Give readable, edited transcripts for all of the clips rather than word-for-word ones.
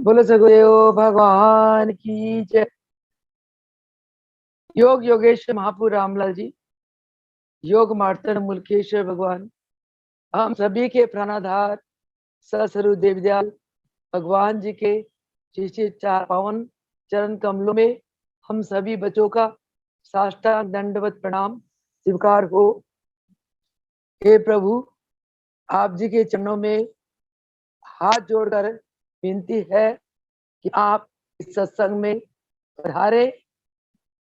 बोलो सगुदेव भगवान की जय। योग योगेश्वर महापुर रामलाल जी, योग मार्तन मुल्केश्वर भगवान, हम सभी के प्राणाधार सस्वरूप देवदयाल भगवान जी के श्री चार पावन चरण कमलों में हम सभी बच्चों का साष्टांग दंडवत प्रणाम स्वीकार हो। हे प्रभु, आप जी के चरणों में हाथ जोड़कर विनती है कि आप इस सत्संग में पधारे।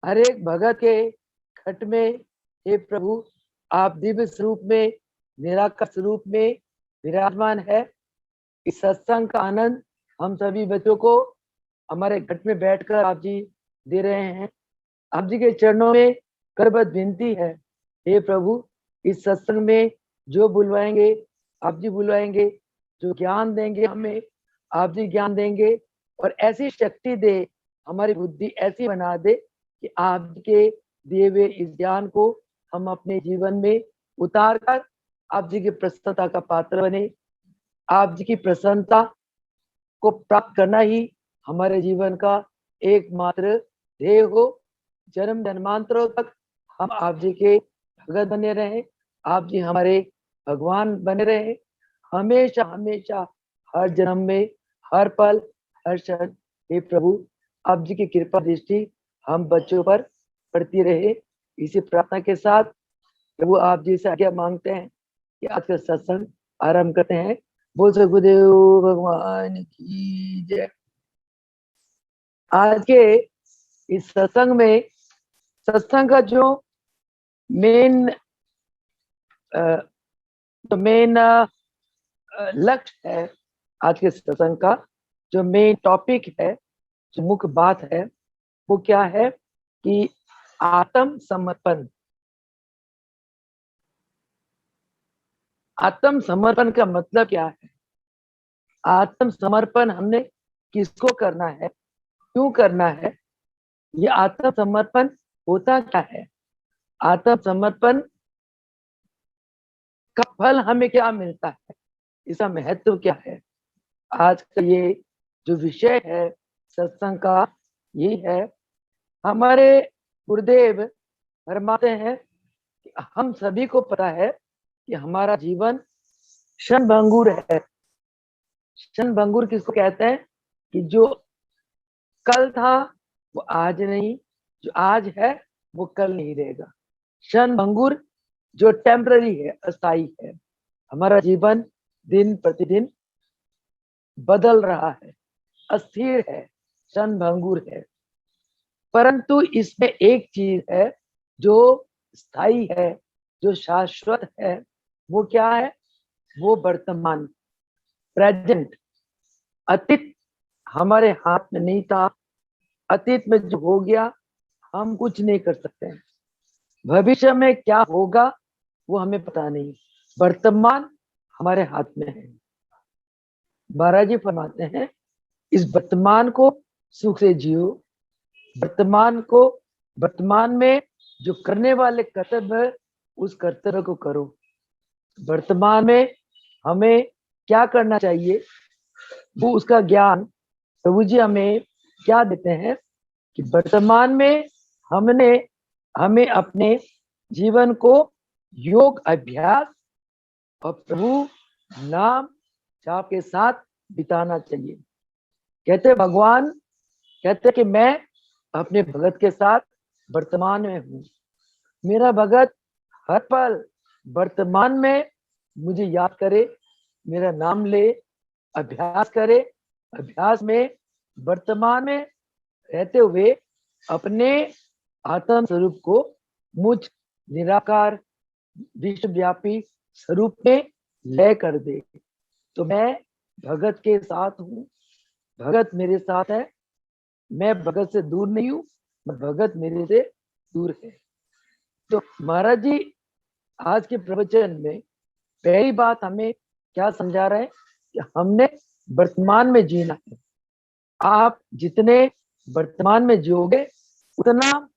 हर एक भगत के खट में हे प्रभु, आप दिव्य स्वरूप में, निराकार स्वरूप में विराजमान है। इस सत्संग का आनंद हम सभी बच्चों को हमारे घट में बैठकर आप जी दे रहे हैं। आप जी के चरणों में करबद्ध विनती है, हे प्रभु, इस सत्संग में जो बुलवाएंगे आप जी बुलवाएंगे, जो ज्ञान देंगे हमें आप जी ज्ञान देंगे, और ऐसी शक्ति दे, हमारी बुद्धि ऐसी बना दे कि आप के दिए हुए इस ज्ञान को हम अपने जीवन में उतार कर आप जी की प्रसन्नता का पात्र बने। आप जी की प्रसन्नता को प्राप्त करना ही हमारे जीवन का एकमात्र ध्येय हो। जन्म जन्मांतरों तक हम आप जी के भगत बने रहे, आप जी हमारे भगवान बने रहे, हमेशा हमेशा, हर जन्म में, हर पल, हर क्षण। हे प्रभु, आप जी की कृपा दृष्टि हम बच्चों पर पड़ती रहे। इसी प्रार्थना के साथ प्रभु आप जी से आज्ञा मांगते हैं कि आज का सत्संग आरंभ करते हैं। बोल सगुदेव भगवान की जय। आज के इस सत्संग में, सत्संग का जो मेन लक्ष्य है, आज के सत्संग का जो मेन टॉपिक है, जो मुख्य बात है, वो क्या है कि आत्म समर्पण। आत्म समर्पण का मतलब क्या है? आत्म समर्पण हमने किसको करना है, क्यों करना है, ये आत्म समर्पण होता क्या है, आत्म समर्पण का फल हमें क्या मिलता है, इसका महत्व क्या है। आज का ये जो विषय है सत्संग का, ये है। हमारे गुरुदेव फरमाते हैं कि हम सभी को पता है कि हमारा जीवन क्षणभंगुर है। क्षणभंगुर किसको कहते हैं? कि जो कल था वो आज नहीं, जो आज है वो कल नहीं रहेगा। क्षणभंगुर जो टेम्पररी है, अस्थायी है। हमारा जीवन दिन प्रतिदिन बदल रहा है, अस्थिर है, क्षणभंगुर है। परंतु इसमें एक चीज है जो स्थायी है, जो शाश्वत है। वो क्या है? वो वर्तमान, प्रेजेंट। अतीत हमारे हाथ में नहीं था, अतीत में जो हो गया हम कुछ नहीं कर सकते हैं। भविष्य में क्या होगा वो हमें पता नहीं। वर्तमान हमारे हाथ में है। महाराज जी फरमाते हैं, इस वर्तमान को सुख से जियो। वर्तमान को, वर्तमान में जो करने वाले कर्तव्य है उस कर्तव्य को करो। वर्तमान में हमें क्या करना चाहिए वो उसका ज्ञान प्रभु जी हमें क्या देते हैं कि वर्तमान में हमें अपने जीवन को योग अभ्यास और प्रभु नाम जाप के साथ बिताना चाहिए। कहते भगवान कहते कि मैं अपने भगत के साथ वर्तमान में हूँ। मेरा भगत हर पल वर्तमान में मुझे याद करे, मेरा नाम ले, अभ्यास करे। अभ्यास में वर्तमान में रहते हुए अपने आत्म स्वरूप को मुझ निराकार विश्वव्यापी स्वरूप में लय कर दे। तो मैं भगत के साथ हूँ, भगत मेरे साथ है। मैं भगत से दूर नहीं हूँ, भगत मेरे से दूर है। तो महाराज जी आज के प्रवचन में पहली बात हमें क्या समझा रहे हैं कि हमने वर्तमान में जीना है। आप जितने वर्तमान में जियोगे उतना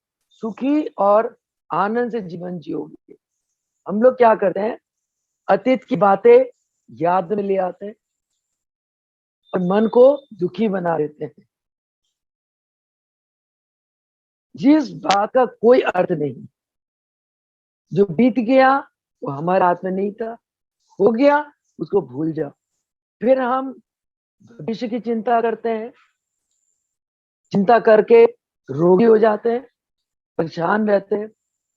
सुखी और आनंद से जीवन जियोगे। हम लोग क्या करते हैं, अतीत की बातें याद में ले आते हैं, और मन को दुखी बना देते हैं, जिस बात का कोई अर्थ नहीं। जो बीत गया वो हमारे हाथ में नहीं था, हो गया उसको भूल जाओ। फिर हम भविष्य की चिंता करते हैं, चिंता करके रोगी हो जाते हैं, परेशान रहते हैं,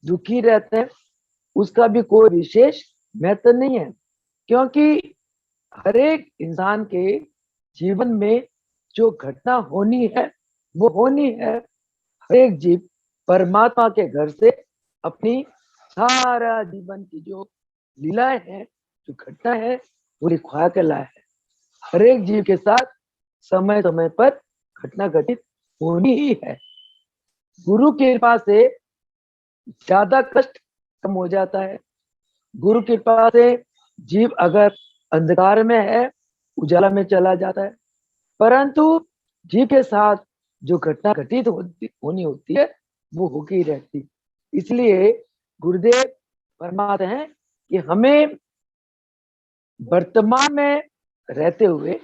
दुखी रहते हैं। उसका भी कोई विशेष महत्व नहीं है, क्योंकि हर एक इंसान के जीवन में जो घटना होनी है वो होनी है। हर एक जीव परमात्मा के घर से अपनी सारा जीवन की जो लीलाएं है, जो घटना है, वो लिखवा के लाया है। हर एक जीव के साथ समय समय पर घटना घटित होनी ही है। गुरु की कृपा से ज्यादा कष्ट कम हो जाता है। गुरु की कृपा से जीव अगर अंधकार में है, उजाला में चला जाता है, परंतु जीव के साथ जो घटना घटित होनी होती है वो होती रहती। इसलिए गुरुदेव फरमाते हैं कि हमें वर्तमान में रहते हुए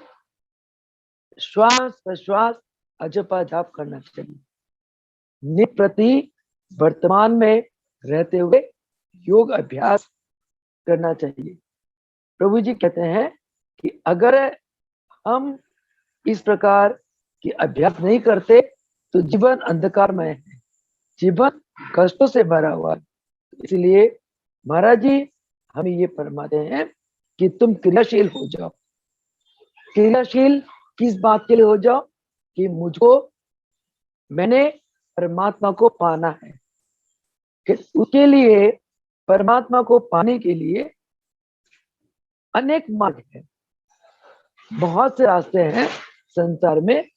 श्वास प्रश्वास अजपा जाप करना चाहिए। नित्य प्रति वर्तमान में रहते हुए योग अभ्यास करना चाहिए। प्रभु जी कहते हैं कि अगर हम इस प्रकार की अभ्यास नहीं करते तो जीवन अंधकारमय है, जीवन कष्टों से भरा हुआ है। इसलिए महाराज जी हमें ये फरमाते हैं कि तुम क्रियाशील हो जाओ। क्रियाशील किस बात के लिए हो जाओ? कि मुझको, मैंने परमात्मा को पाना है। कि उसके लिए, परमात्मा को पाने के लिए अनेक मार्ग है, बहुत से रास्ते हैं संसार में।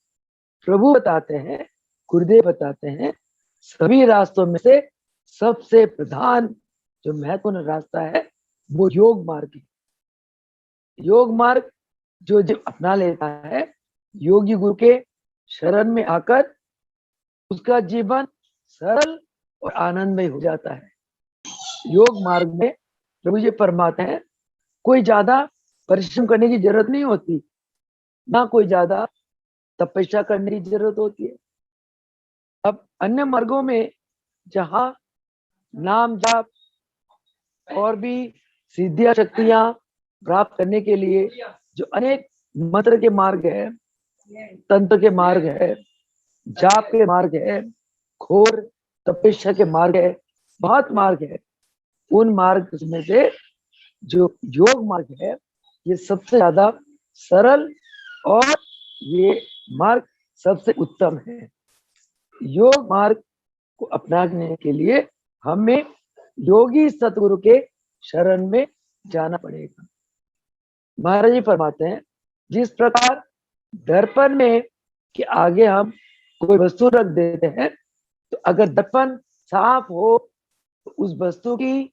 प्रभु बताते हैं, गुरुदेव बताते हैं, सभी रास्तों में से सबसे प्रधान जो महत्वपूर्ण रास्ता है वो योग मार्ग है। योग मार्ग जो अपना लेता है, योगी गुरु के शरण में आकर उसका जीवन सरल और आनंदमय हो जाता है। योग मार्ग में प्रभु जी फरमाते हैं कोई ज्यादा परिश्रम करने की जरूरत नहीं होती, ना कोई ज्यादा तपस्या करने की जरूरत होती है। अब अन्य मार्गों में जहां नाम जाप और भी सिद्धियां शक्तियां प्राप्त करने के लिए जो अनेक मंत्र के मार्ग है, तंत्र के मार्ग है, जाप के मार्ग है, घोर तपस्या के मार्ग है, बहुत मार्ग है। उन मार्ग में से जो योग मार्ग है ये सबसे ज्यादा सरल और ये मार्ग सबसे उत्तम है। योग मार्ग को अपनाने के लिए हमें योगी सतगुरु के शरण में जाना पड़ेगा। महाराज जी फरमाते हैं जिस प्रकार दर्पण में के आगे हम कोई वस्तु रख देते हैं, तो अगर दर्पण साफ हो तो उस वस्तु की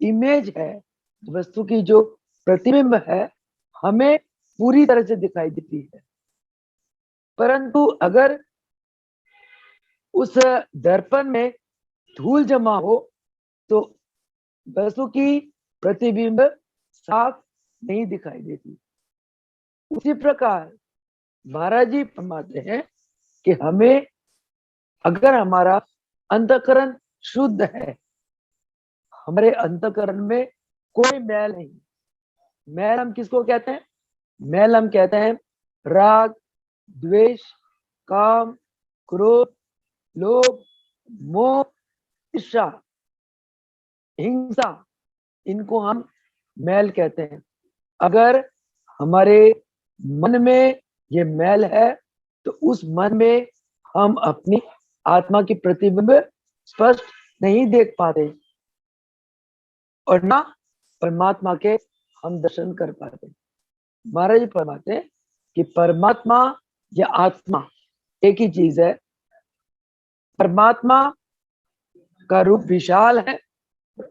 इमेज है, वस्तु की जो प्रतिबिंब है, हमें पूरी तरह से दिखाई देती है। परंतु अगर उस दर्पण में धूल जमा हो तो वस्तु की प्रतिबिंब साफ नहीं दिखाई देती। उसी प्रकार महाराज जी फरमाते हैं कि हमें, अगर हमारा अंतःकरण शुद्ध है, हमारे अंतःकरण में कोई मैल नहीं। मैल हम किसको कहते हैं? मैल हम कहते हैं राग, द्वेष, काम, क्रोध, लोभ, मोह, ईर्ष्या, हिंसा, इनको हम मैल कहते हैं। अगर हमारे मन में ये मैल है तो उस मन में हम अपनी आत्मा की प्रतिबिंब स्पष्ट नहीं देख पाते और ना परमात्मा के हम दर्शन कर पाते। महाराज जी फरमाते हैं कि परमात्मा या आत्मा एक ही चीज है। परमात्मा का रूप विशाल है,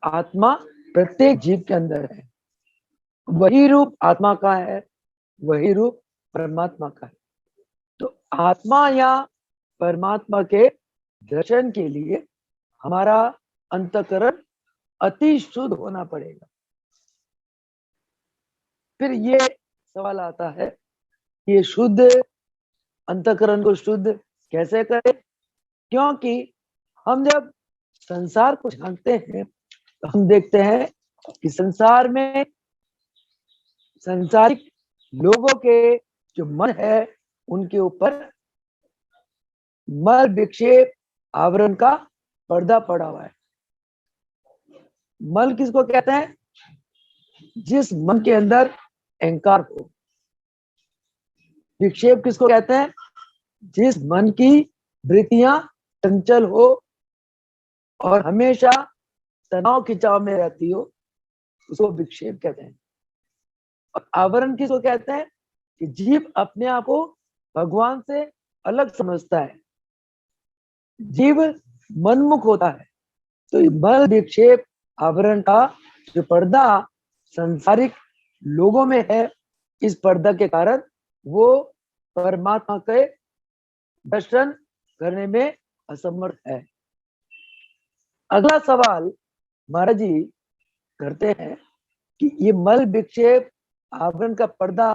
आत्मा प्रत्येक जीव के अंदर है। वही रूप आत्मा का है, वही रूप परमात्मा का है। तो आत्मा या परमात्मा के दर्शन के लिए हमारा अंतःकरण अति शुद्ध होना पड़ेगा। फिर ये सवाल आता है ये शुद्ध अंतःकरण को शुद्ध कैसे करें? क्योंकि हम जब संसार को जानते हैं तो हम देखते हैं कि संसार में संसारिक लोगों के जो मन है उनके ऊपर मल विक्षेप आवरण का पर्दा पड़ा हुआ है। मल किसको कहते हैं? जिस मन के अंदर अहंकार हो। विक्षेप किसको कहते हैं? जिस मन की वृत्तियां चंचल हो और हमेशा तनाव खिंचाव में रहती हो, उसको विक्षेप कहते हैं। और आवरण किसको कहते हैं? कि जीव अपने आप को भगवान से अलग समझता है, जीव मनमुख होता है। तो मल विक्षेप आवरण का जो पर्दा संसारिक लोगों में है, इस पर्दा के कारण वो परमात्मा के दर्शन करने में असमर्थ है। अगला सवाल महाराज जी करते हैं कि ये मल विक्षेप आवरण का पर्दा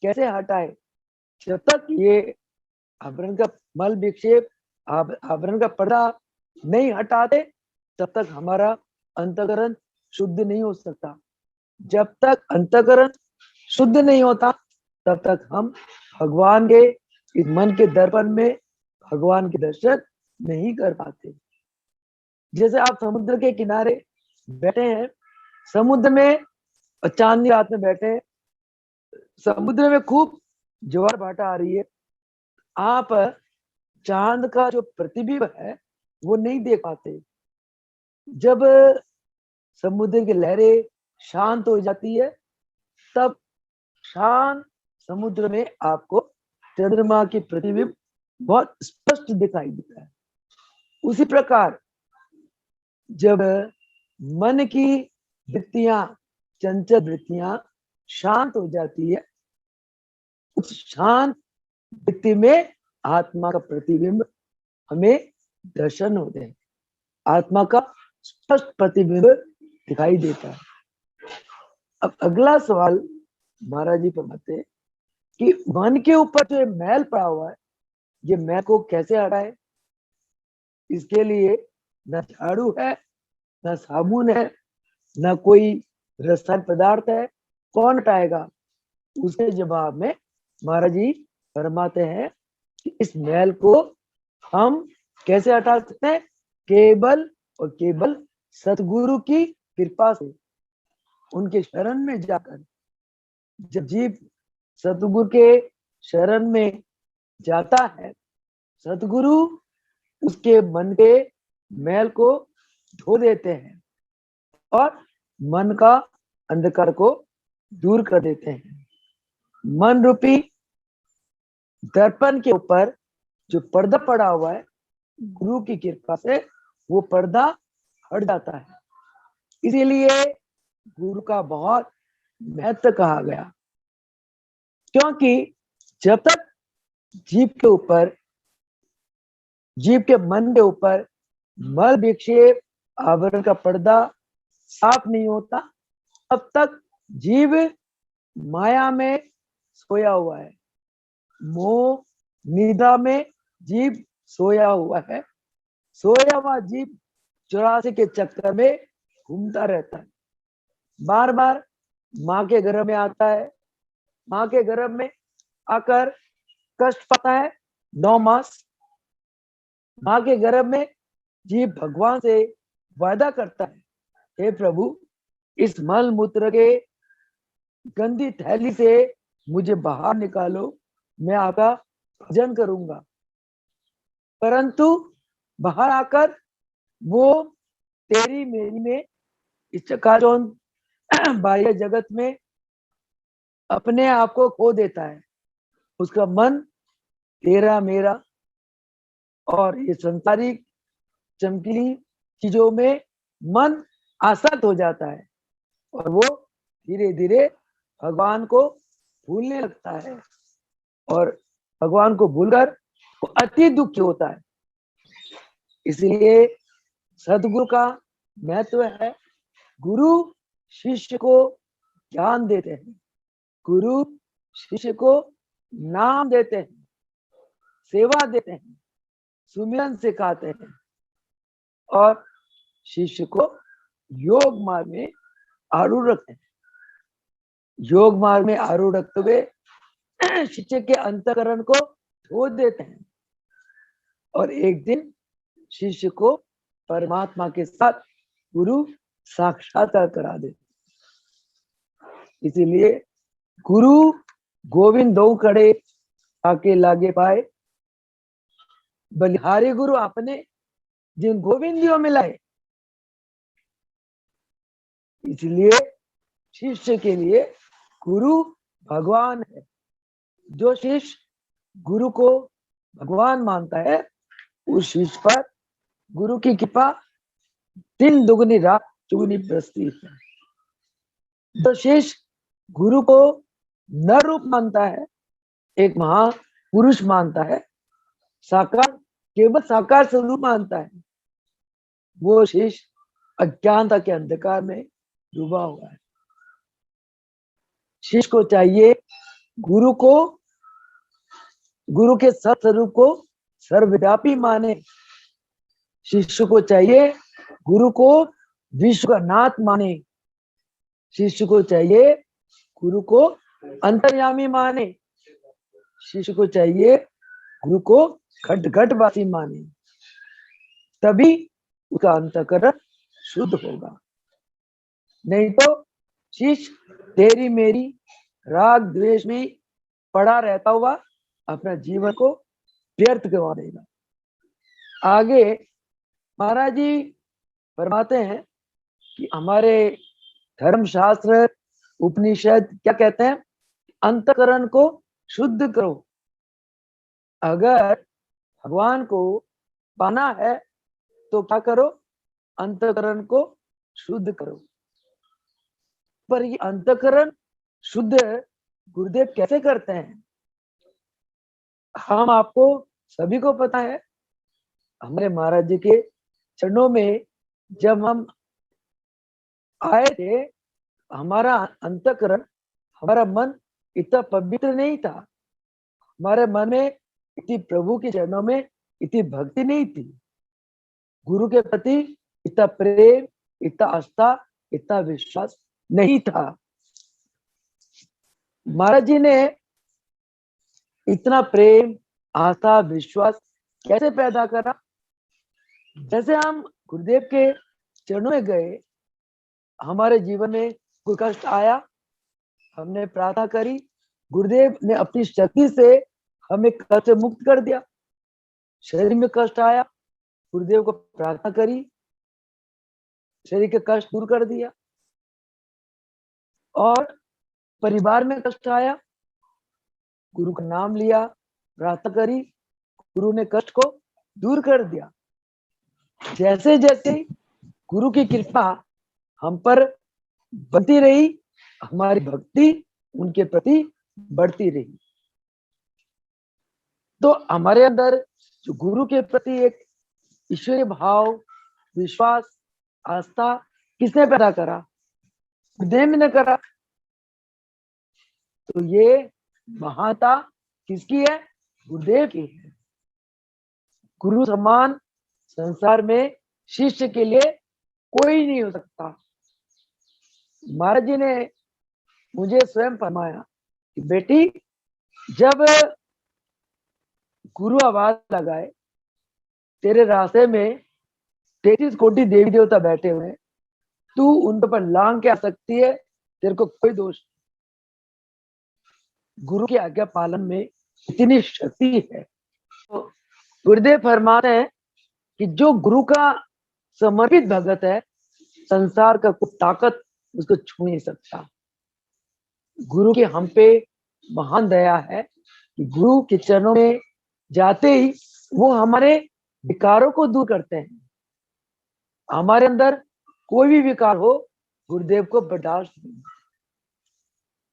कैसे हटाए? जब तक ये आवरण का मल विक्षेप आवरण का पर्दा नहीं हटाते तब तक हमारा अंतःकरण शुद्ध नहीं हो सकता। जब तक अंतःकरण शुद्ध नहीं होता तब तक हम भगवान के इस मन के दर्पण में भगवान के दर्शन नहीं कर पाते। जैसे आप समुद्र के किनारे बैठे हैं, समुद्र में चांदनी रात में बैठे हैं, समुद्र में खूब ज्वार भाटा आ रही है, आप चांद का जो प्रतिबिंब है वो नहीं देख पाते। जब समुद्र की लहरें शांत हो जाती है तब शांत समुद्र में आपको चंद्रमा की प्रतिबिंब बहुत स्पष्ट दिखाई देता है। उसी प्रकार जब मन की वृत्तियां, चंचल वृत्तियां शांत हो जाती है, उस शांत वृत्ति में आत्मा का प्रतिबिंब हमें दर्शन होते हैं, आत्मा का स्पष्ट प्रतिबिंब दिखाई देता है। अब अगला सवाल महाराज जी फरमाते हैं कि मन के ऊपर जो मैल पड़ा हुआ है, ये मैल को कैसे हटाए? इसके लिए न झाड़ू है, न साबुन है, न कोई रसायन पदार्थ है, कौन हटाएगा? उसके जवाब में महाराज जी फरमाते हैं कि इस मैल को हम कैसे हटा सकते हैं? केवल और केवल सतगुरु की कृपा से, उनके शरण में जाकर। जब जीव सतगुरु के शरण में जाता है, सतगुरु उसके मन के मैल को धो देते हैं और मन का अंधकार को दूर कर देते हैं। मन रूपी दर्पण के ऊपर जो पर्दा पड़ा हुआ है, गुरु की कृपा से वो पर्दा हट जाता है। इसीलिए गुरु का बहुत महत्व कहा गया, क्योंकि जब तक जीव के ऊपर, जीव के मन के ऊपर मल विक्षेप आवरण का पर्दा साफ नहीं होता, तब तक जीव माया में सोया हुआ है, मोह निद्रा में जीव सोया हुआ है। सोया हुआ जीव 84 के चक्कर में घूमता रहता है, बार बार माँ के गर्भ में आता है, माँ के गर्भ में आकर कष्ट पाता है 9 मास। माँ के गर्भ में जीव भगवान से वादा करता है, हे प्रभु इस मल मूत्र के गंदी थैली से मुझे बाहर निकालो, मैं आपका भजन करूंगा। परंतु बाहर आकर वो तेरी मेरी में, इस चकाचौंध बाह्य जगत में अपने आप को खो देता है। उसका मन तेरा मेरा और ये संसारिक चमकीली चीजों में मन आसक्त हो जाता है और वो धीरे धीरे भगवान को भूलने लगता है और भगवान को भूलकर वो अति दुखी होता है। इसलिए सदगुरु का महत्व है। गुरु शिष्य को ज्ञान देते हैं, गुरु शिष्य को नाम देते हैं, सेवा देते हैं, सुमिरन सिखाते हैं और शिष्य को योग मार्ग में आरूढ़ रखते हैं। योग मार्ग में आरूढ़ रखते हुए शिष्य के अंतःकरण को धो देते हैं और एक दिन शिष्य को परमात्मा के साथ गुरु साक्षात्कार करा देते। इसीलिए गुरु गोविंद दो खड़े आके लागे पाए, बलिहारी गुरु आपने जिन गोविंदियों में लाए। इसलिए शिष्य के लिए गुरु भगवान है। जो शिष्य गुरु को भगवान मानता है उस शिष्य पर गुरु की कृपा दिन दुगनी रात चुगनी बरसती है। जो शिष्य गुरु को नर रूप मानता है, एक महापुरुष मानता है, साकार केवल साकार स्वरूप मानता है, वो शिष्य अज्ञानता के अंधकार में डूबा हुआ है। शिष्य को चाहिए गुरु के सत्स्वरूप को सर्वव्यापी माने। शिष्य को चाहिए गुरु को विश्व का नाथ माने। शिष्य को चाहिए गुरु को अंतर्यामी माने। शिष्य को चाहिए गुरु को घट घटवासी माने, तभी उसका अंतःकरण शुद्ध होगा। नहीं तो शिष्य तेरी मेरी राग द्वेष में पड़ा रहता हुआ अपना जीवन को व्यर्थ गवा देगा। आगे महाराज जी फरमाते हैं कि हमारे धर्मशास्त्र उपनिषद क्या कहते हैं? अंतःकरण को शुद्ध करो। अगर भगवान को पाना है तो क्या करो? अंतःकरण को शुद्ध करो। पर ये अंतःकरण शुद्ध गुरुदेव कैसे करते हैं? हम आपको सभी को पता है, हमारे महाराज जी के चरणों में जब हम आए थे, हमारा अंतःकरण, हमारा मन इतना पवित्र नहीं था। हमारे मन में इतनी प्रभु के चरणों में इतनी भक्ति नहीं थी। गुरु के प्रति इतना प्रेम, इतना आस्था, इतना विश्वास नहीं था। महाराज जी ने इतना प्रेम, आस्था, विश्वास कैसे पैदा करा? जैसे हम गुरुदेव के चरणों में गए, हमारे जीवन में कोई कष्ट आया, हमने प्रार्थना करी, गुरुदेव ने अपनी शक्ति से हमें कष्ट से मुक्त कर दिया। शरीर में कष्ट आया, गुरुदेव को प्रार्थना करी, शरीर के कष्ट दूर कर दिया। और परिवार में कष्ट आया, गुरु का नाम लिया, प्रार्थना करी, गुरु ने कष्ट को दूर कर दिया। जैसे जैसे गुरु की कृपा हम पर बनती रही, हमारी भक्ति उनके प्रति बढ़ती रही। तो हमारे अंदर जो गुरु के प्रति एक ईश्वरीय भाव, विश्वास, आस्था किसने पैदा करा? गुरुदेव ने करा। तो ये महानता किसकी है? गुरुदेव की है। गुरु समान संसार में शिष्य के लिए कोई नहीं हो सकता। महाराज जी ने मुझे स्वयं फरमाया कि बेटी, जब गुरु आवाज लगाए, तेरे रास्ते में 33 कोटि देवी देवता बैठे हुए, तू उन पर लांग के आ सकती है, तेरे को कोई दोष नहीं। गुरु की आज्ञा पालन में इतनी शक्ति है। तो गुरुदेव फरमाते हैं कि जो गुरु का समर्पित भगत है, संसार का कोई ताकत उसको छू नहीं सकता। गुरु की हम पे महान दया है कि गुरु के चरणों में जाते ही वो हमारे विकारों को दूर करते हैं। हमारे अंदर कोई भी विकार हो, गुरुदेव को बर्दाश्त नहीं।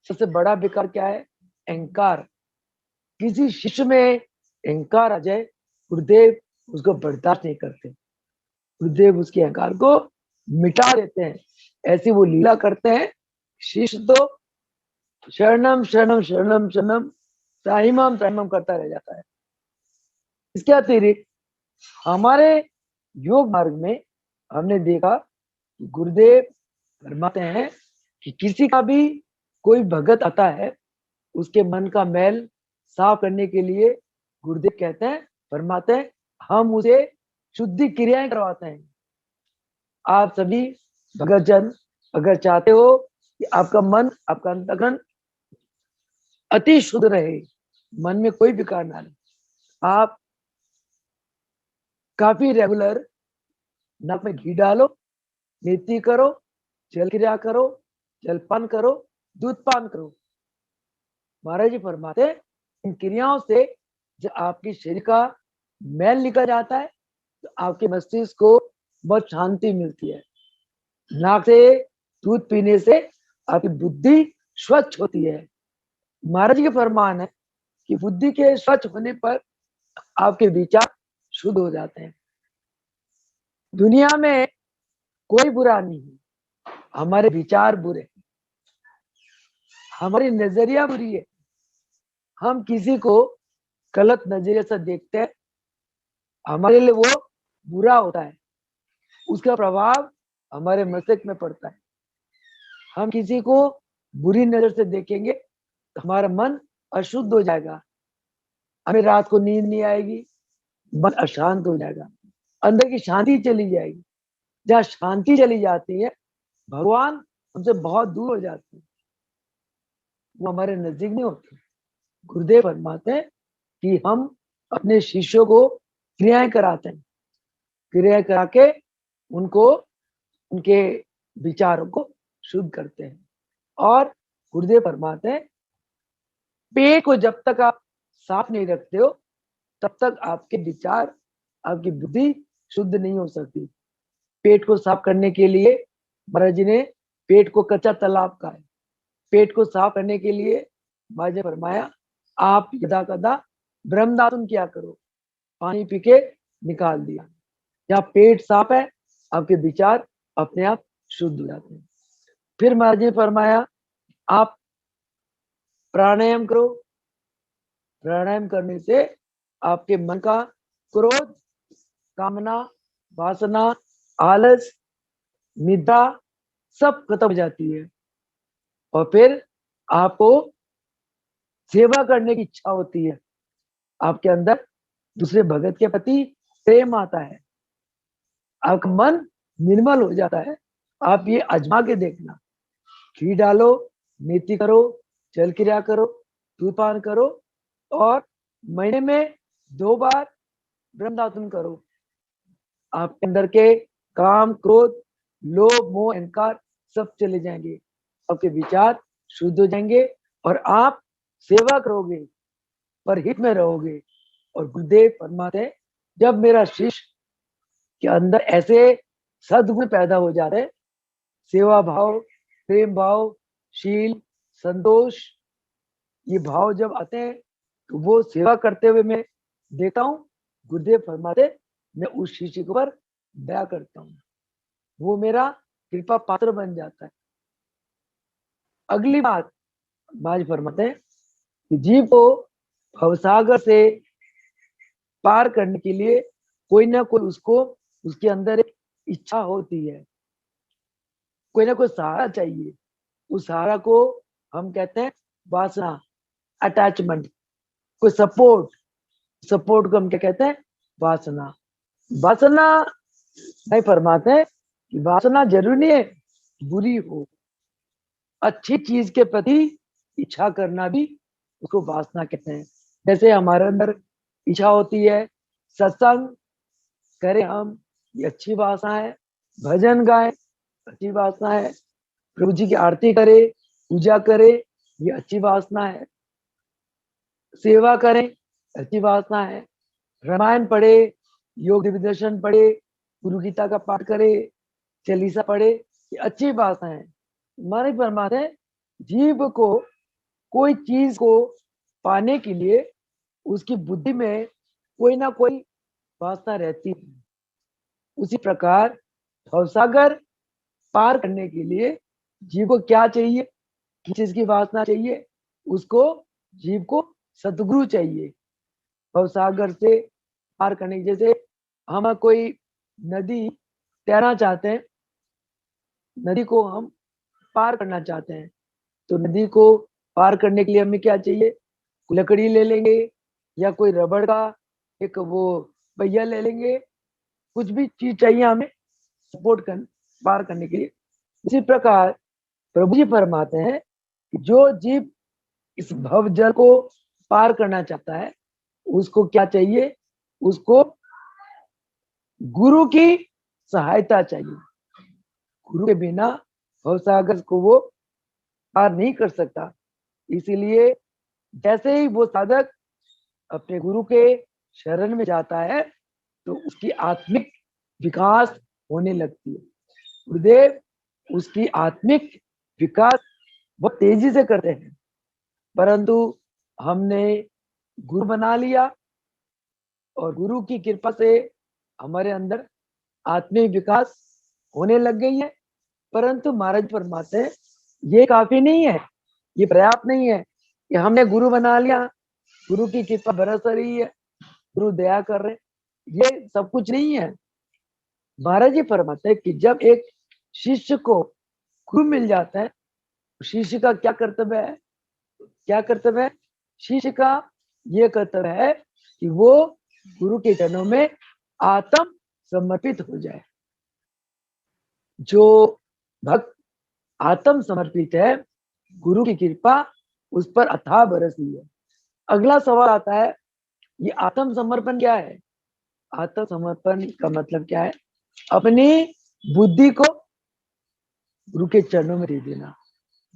सबसे बड़ा विकार क्या है? अहंकार। किसी शिष्य में अहंकार आ जाए, गुरुदेव उसको बर्दाश्त नहीं करते। गुरुदेव उसके अहंकार को मिटा देते हैं। ऐसी वो लीला करते हैं। शिष्य तो शरणम शरणम शरणम शरणम त्राहिमाम करता रह जाता है। इसके अतिरिक्त हमारे योग मार्ग में हमने देखा कि गुरुदेव फरमाते हैं कि किसी का भी कोई भगत आता है, उसके मन का मैल साफ करने के लिए गुरुदेव कहते हैं, फरमाते हैं, हम उसे शुद्धि क्रियाएं करवाते हैं। आप सभी भगतजन अगर चाहते हो कि आपका मन, आपका अंतःकरण अति शुद्ध रहे, मन में कोई विकार ना रहे, आप काफी रेगुलर नाक में घी डालो, नीति करो, जल क्रिया करो, जलपान करो, दूध पान करो। महाराज जी फरमाते हैं, इन क्रियाओं से जब आपके शरीर का मैल निकल जाता है तो आपके मस्तिष्क को बहुत शांति मिलती है। नाक से दूध पीने से आपकी बुद्धि स्वच्छ होती है। महाराज जी के फरमान है कि बुद्धि के स्वच्छ होने पर आपके विचार शुद्ध हो जाते हैं। दुनिया में कोई बुरा नहीं है, हमारे विचार बुरे, हमारी नजरिया बुरी है। हम किसी को गलत नजरिए से देखते हैं, हमारे लिए वो बुरा होता है, उसका प्रभाव हमारे मस्तिष्क में पड़ता है। हम किसी को बुरी नजर से देखेंगे तो हमारा मन अशुद्ध हो जाएगा, हमें रात को नींद नहीं आएगी, मन अशांत हो जाएगा, अंदर की शांति चली जाएगी। जहाँ शांति चली जाती है, भगवान हमसे बहुत दूर हो जाते हैं, वो हमारे नजदीक नहीं होते। गुरुदेव फरमाते हैं कि हम अपने शिष्यों को क्रियाएं कराते हैं, क्रियाएं करा के उनको, उनके विचारों को शुद्ध करते हैं। और गुरुदेव फरमाते हैं, पेट को जब तक आप साफ नहीं रखते हो तब तक आपके विचार, आपकी बुद्धि शुद्ध नहीं हो सकती। पेट को साफ करने के लिए महाराज जी ने पेट को कच्चा तालाब कहा है। पेट को साफ करने के लिए महाराज जी ने फरमाया, आप यदा कदा ब्रह्मदातुन किया करो, पानी पी के निकाल दिया। जहाँ पेट साफ है, आपके विचार अपने आप शुद्ध हो जाते हैं। फिर महाराज जी ने फरमाया, आप प्राणायाम करो, प्राणायाम करने से आपके मन का क्रोध, कामना, वासना, आलस, निद्रा सब खत्म हो जाती है और फिर आपको सेवा करने की इच्छा होती है, आपके अंदर दूसरे भगत के प्रति प्रेम आता है, आपका मन निर्मल हो जाता है। आप ये आजमा के देखना, घी डालो, नीति करो, जल क्रिया करो, दूध पान करो और महीने में 2 बार ब्रह्मदातुन करो। आपके अंदर के काम, क्रोध, लोभ, मोह, अहंकार सब चले जाएंगे, आपके विचार शुद्ध हो जाएंगे और आप सेवा करोगे, पर हित में रहोगे। और गुरुदेव फरमाते हैं, जब मेरा शिष्य के अंदर ऐसे सद्गुण पैदा हो जाते हैं, सेवा भाव, प्रेम भाव, शील, संतोष, ये भाव जब आते हैं तो वो सेवा करते हुए मैं देखता हूँ, गुरुदेव फरमाते, मैं उस शिष्य के ऊपर दया करता हूँ, वो मेरा कृपा पात्र बन जाता है। अगली बात महाराज फरमाते हैं कि जीव को भवसागर से पार करने के लिए कोई ना कोई उसको, उसके अंदर एक इच्छा होती है, कोई ना कोई सहारा चाहिए। उस सहारा को हम कहते हैं वासना, अटैचमेंट, कोई सपोर्ट, सपोर्ट को हम क्या कहते हैं, वासना। वासना नहीं फरमाते हैं कि वासना जरूरी नहीं है बुरी हो, अच्छी चीज के प्रति इच्छा करना भी उसको वासना कहते हैं। जैसे हमारे अंदर इच्छा होती है सत्संग करें हम, ये अच्छी वासना है, भजन गाएं, अच्छी वासना है, प्रभु जी की आरती करे, पूजा करे, ये अच्छी वासना है, सेवा करें, अच्छी वासना है, रामायण पढ़े, योग दिव्य दर्शन पढ़े, गुरु गीता का पाठ करे, चालीसा पढ़े, ये अच्छी वासना है। हमारे परमात्मा है, जीव को कोई चीज को पाने के लिए उसकी बुद्धि में कोई ना कोई वासना रहती है। उसी प्रकार भवसागर पार करने के लिए जीव को क्या चाहिए, किस चीज की वासना चाहिए, उसको जीव को सतगुरु चाहिए भव सागर से पार करने। जैसे हम कोई नदी तैरना चाहते हैं, नदी को हम पार करना चाहते हैं, तो नदी को पार करने के लिए हमें क्या चाहिए? लकड़ी ले लेंगे या कोई रबड़ का एक वो पहिया ले लेंगे, कुछ भी चीज चाहिए हमें सपोर्ट कर पार करने के लिए। इसी प्रकार प्रभु जी फरमाते हैं कि जो जीव इस भव जल को पार करना चाहता है, उसको क्या चाहिए? उसको गुरु की सहायता चाहिए। गुरु के बिना भवसागर को वो पार नहीं कर सकता। इसीलिए जैसे ही वो साधक अपने गुरु के शरण में जाता है, तो उसकी आत्मिक विकास होने लगती है। गुरुदेव उसकी आत्मिक विकास बहुत तेजी से करते हैं, परंतु हमने गुरु बना लिया और गुरु की कृपा से हमारे अंदर आत्मिक विकास होने लग गई है। परंतु महाराज फरमाते हैं ये काफी नहीं है, ये पर्याप्त नहीं है कि हमने गुरु बना लिया, गुरु की कृपा बरस रही है, गुरु दया कर रहे, ये सब कुछ नहीं है। महाराज जी फरमाते हैं कि जब एक शिष्य को गुरु मिल जाता है, शिष्य का क्या कर्तव्य है? क्या कर्तव्य है? शिष्य का ये कर्तव्य है कि वो गुरु के चरणों में आत्म समर्पित हो जाए। जो भक्त आत्म समर्पित है, गुरु की कृपा उस पर अथाह बरसी है। अगला सवाल आता है, ये आत्म समर्पण क्या है? आत्म समर्पण का मतलब क्या है? अपनी बुद्धि को गुरु के चरणों में दे देना।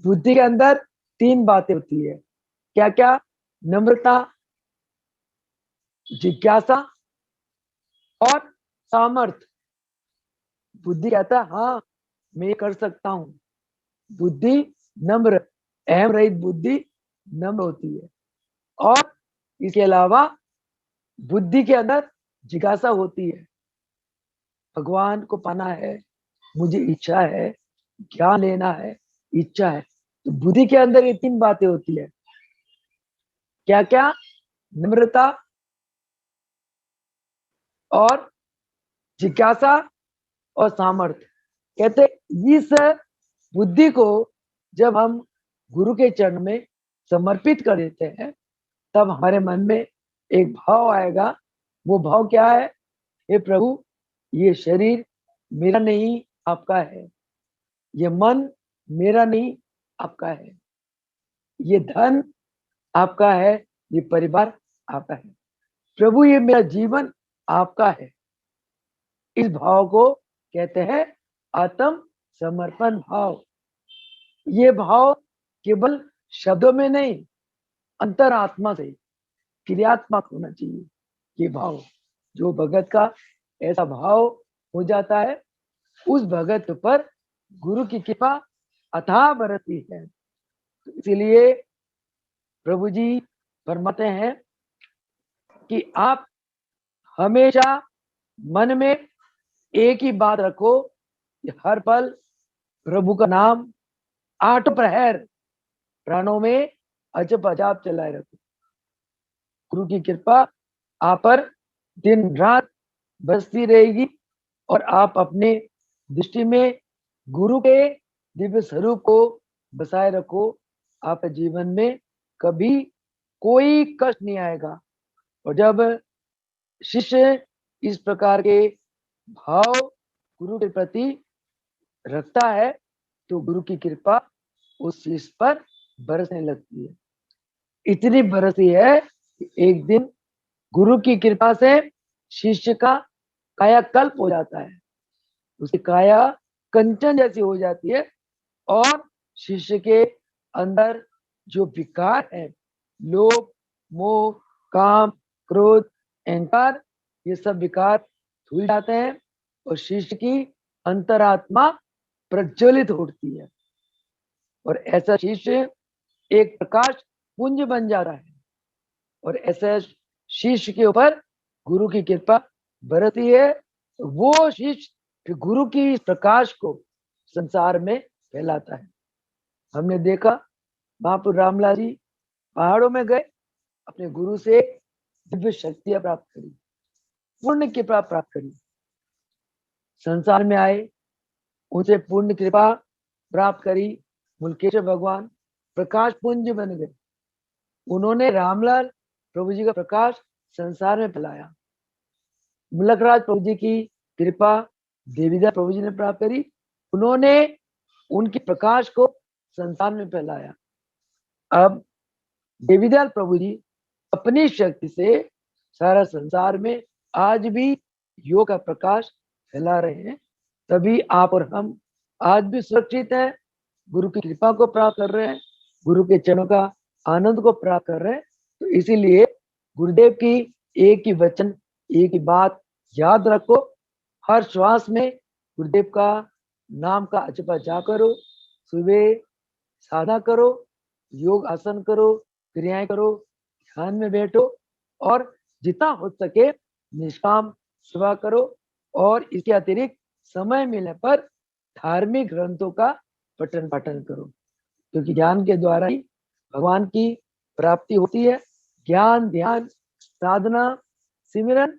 बुद्धि के अंदर 3 बातें होती है। क्या क्या? नम्रता, जिज्ञासा और सामर्थ्य। बुद्धि कहता है हाँ मैं कर सकता हूँ। बुद्धि नम्र, अहम रहित बुद्धि नम्र होती है। और इसके अलावा बुद्धि के अंदर जिज्ञासा होती है, भगवान को पाना है, मुझे इच्छा है, ज्ञान लेना है, इच्छा है। तो बुद्धि के अंदर ये 3 बातें होती है। क्या क्या? नम्रता और जिज्ञासा और सामर्थ्य। कहते इस बुद्धि को जब हम गुरु के चरण में समर्पित कर देते हैं, तब हमारे मन में एक भाव आएगा। वो भाव क्या है? हे प्रभु, ये शरीर मेरा नहीं आपका है, ये मन मेरा नहीं आपका है, ये धन आपका है, ये परिवार आपका है, प्रभु ये मेरा जीवन आपका है। इस भाव को कहते हैं आत्म समर्पण भाव। ये भाव केवल शब्दों में नहीं, अंतरात्मा से क्रियात्मक होना चाहिए। ये भाव, जो भगत का ऐसा भाव हो जाता है, उस भगत पर गुरु की कृपा अथाह बरसती है। तो इसीलिए प्रभु जी फरमाते हैं कि आप हमेशा मन में एक ही बात रखो कि हर पल प्रभु का नाम 8 प्रहर प्राणों में अजब अजाब चलाए रखो। गुरु की कृपा आप पर दिन रात बरसती रहेगी और आप अपने दृष्टि में गुरु के दिव्य स्वरूप को बसाए रखो। आप जीवन में कभी कोई कष्ट नहीं आएगा। और जब शिष्य इस प्रकार के भाव गुरु के प्रति रखता है, तो गुरु की कृपा उस शिष्य पर बरसने लगती है। इतनी बरसी है कि एक दिन गुरु की कृपा से शिष्य का कायाकल्प हो जाता है, उसकी काया कंचन जैसी हो जाती है और शिष्य के अंदर जो विकार है, लोभ, मोह, काम, क्रोध, अहंकार, ये सब विकार धुल जाते हैं और शिष्य की अंतरात्मा प्रज्वलित होती है और ऐसा शिष्य एक प्रकाश पुंज बन जाता है। और ऐसे शिष्य के ऊपर गुरु की कृपा बरसती है। वो शिष्य गुरु की प्रकाश को संसार में फैलाता है। हमने देखा महापुर रामलाल जी पहाड़ों में गए, अपने गुरु से दिव्य शक्तियां प्राप्त करी, पूर्ण कृपा प्राप्त करी। संसार में आए, उनसे पूर्ण कृपा प्राप्त करी। मुलकेश्वर भगवान प्रकाश पुंज बन गए। उन्होंने रामलाल प्रभु जी का प्रकाश संसार में फैलाया। मुलकराज प्रभु जी की कृपा देवीदास प्रभु जी ने प्राप्त करी। उन्होंने उनके प्रकाश को संसार में फैलाया। अब देवीदास प्रभु जी अपनी शक्ति से सारा संसार में आज भी योग का प्रकाश फैला रहे हैं। तभी आप और हम आज भी सुरक्षित हैं, गुरु की कृपा को प्राप्त कर रहे हैं, गुरु के चरणों का आनंद को प्राप्त कर रहे हैं। तो इसीलिए गुरुदेव की एक ही वचन, एक ही बात याद रखो, हर श्वास में गुरुदेव का नाम का अजपा जा करो, सुबह साधना करो, योग आसन करो, क्रियाएं करो, ध्यान में बैठो और जितना हो सके निष्काम सेवा करो। और इसके अतिरिक्त समय मिलने पर धार्मिक ग्रंथों का पठन पाठन करो, क्योंकि ज्ञान के द्वारा ही भगवान की प्राप्ति होती है। ज्ञान, ध्यान, साधना, सिमरन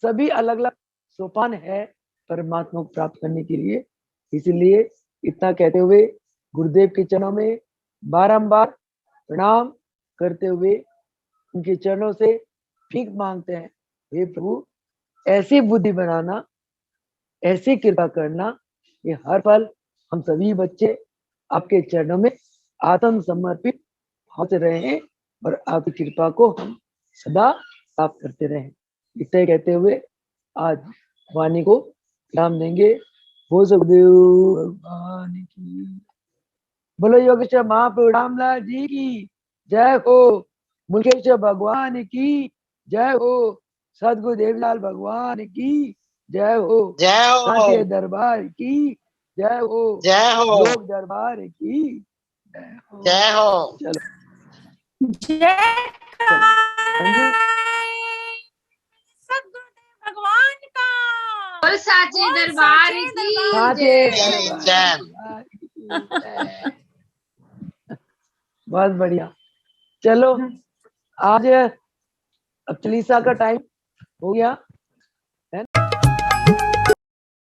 सभी अलग अलग सोपान है परमात्मा को प्राप्त करने के लिए। इसलिए इतना कहते हुए गुरुदेव के चरणों में बारंबार प्रणाम करते हुए उनके चरणों से भीख मांगते हैं, हे प्रभु ऐसी बुद्धि बनाना, ऐसी कृपा करना कि हर पल हम सभी बच्चे आपके चरणों में आत्म समर्पित होते रहे और आपकी कृपा को हम सदा प्राप्त करते रहे। इतना कहते हुए आज वाणी को नाम देंगे। हो सुखदेव भगवान की, बोलो योगेश्वर महाप्रभु रामलाल जी की जय हो, मुलकेश्वर भगवान की जय हो, सदगुरु देवलाल भगवान की जय हो, जय हो, साचे दरबार की जय हो, जय हो, लोक दरबार की जय हो। जय हो। चलो जय अंजू, सदगुरुदेव भगवान का, बोल साचे बोल दरबार साचे की साचे जय। दरबार की जय। बहुत बढ़िया। चलो आज अब चालीसा का टाइम हो गया।